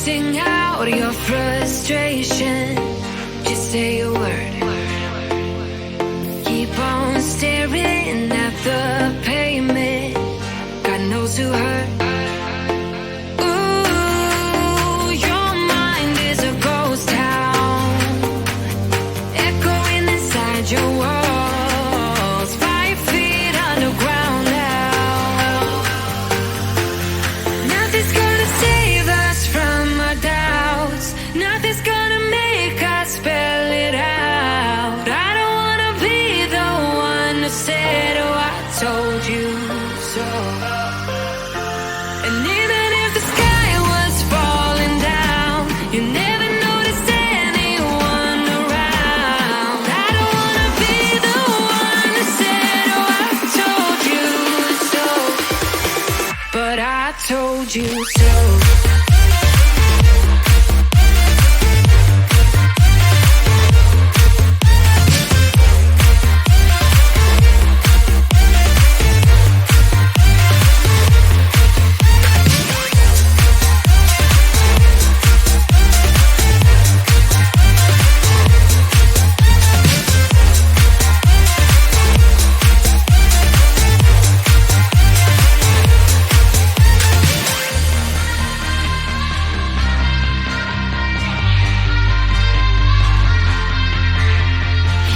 Sing out your frustration. Just say a word. Keep on staring at the pavement. God knows who hurt. Ooh, your mind is a ghost town, echoing inside your walls. 5 feet underground now. Nothing's gonna save us from our doubts. Nothing's gonna make us spell it out. I don't wanna be the one who said, oh, I told you so. And even if the sky was falling down, you never noticed anyone around. I don't wanna be the one who said, oh, I told you so. But I told you so.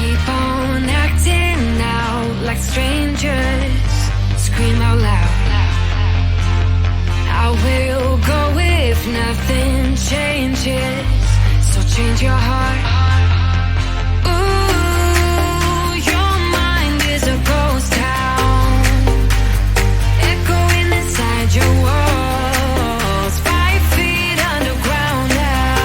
Keep on acting out like strangers. Scream out loud. I will go if nothing changes. So change your heart. Ooh, your mind is a ghost town, echoing inside your walls. 5 feet underground now.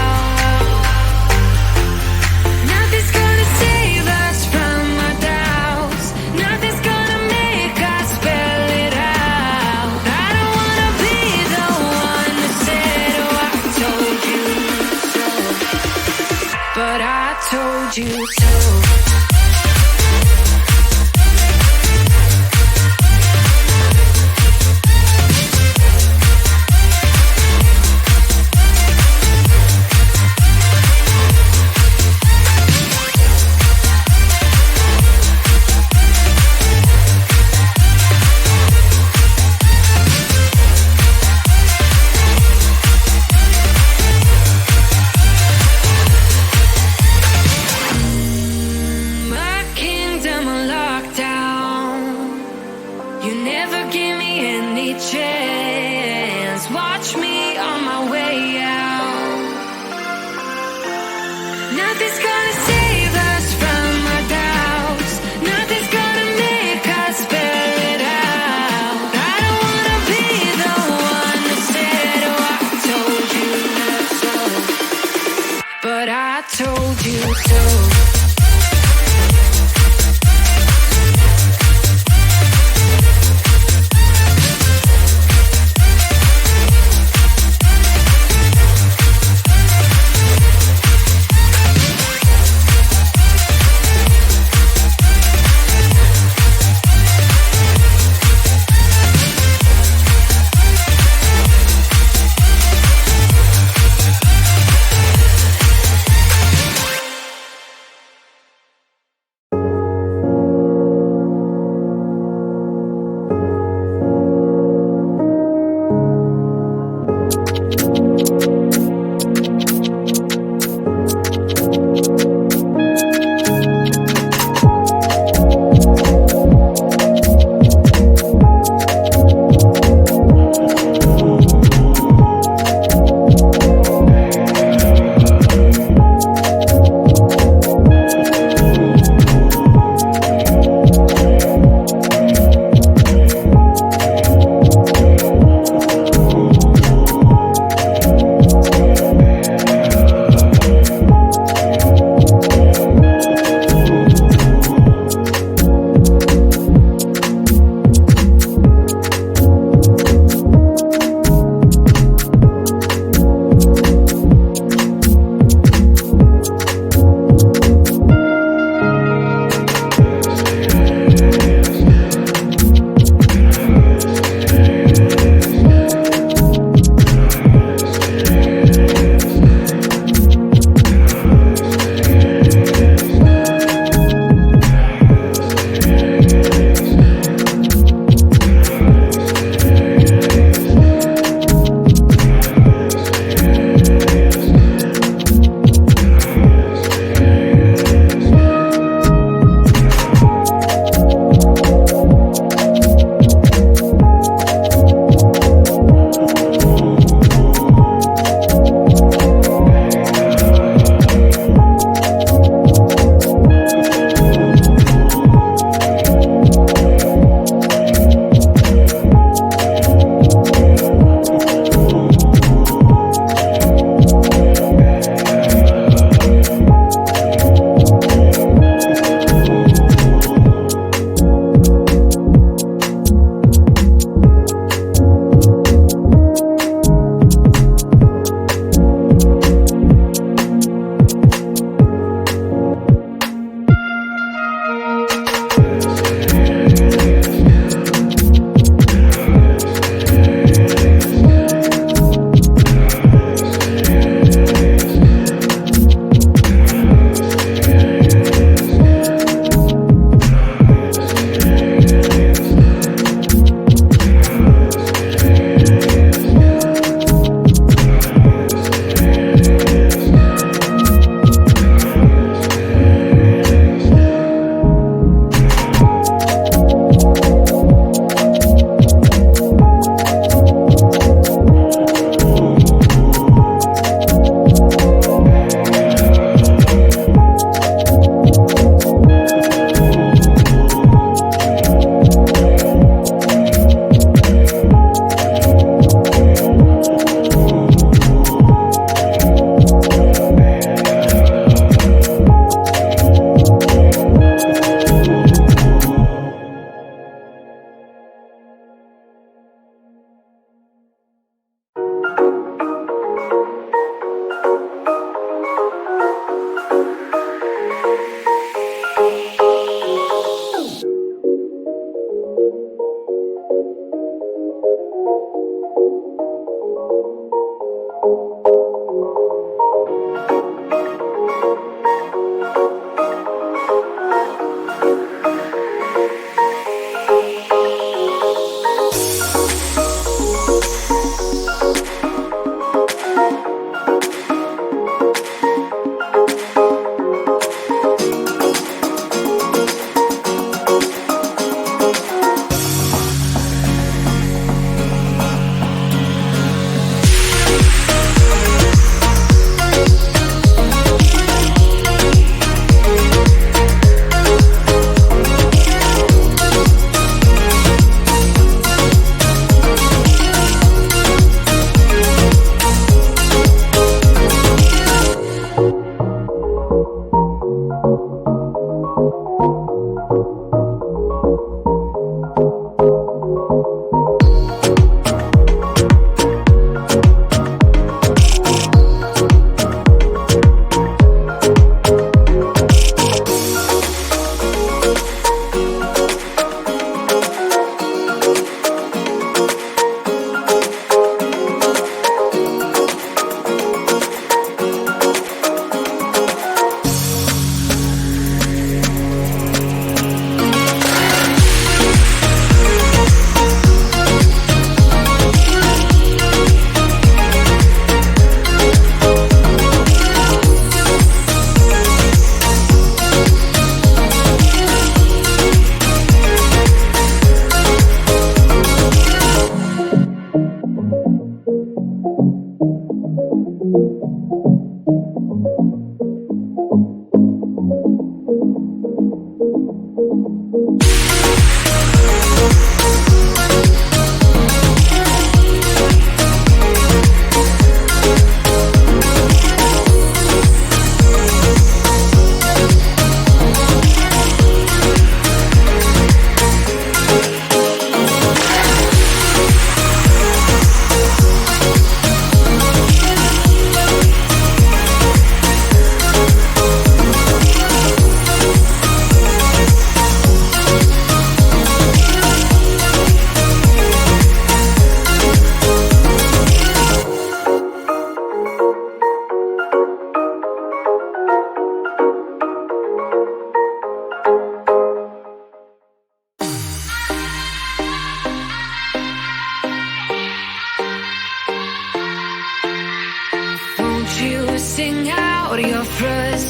Nothing's gonna save us from our doubts. Nothing's gonna make us spell it out. I don't wanna be the one who said, oh, I told you so. But I told you so. My kingdom on lockdown. You never give me any chance. Watch me on my way out. Nothing's gonna save us from our doubts. Nothing's gonna make us spell it out. I don't wanna be the one who said, oh, I told you so. But I told you so.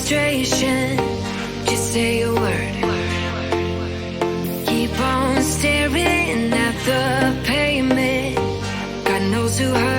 frustration, just say a word. Keep on staring at the pavement. God knows who hurt.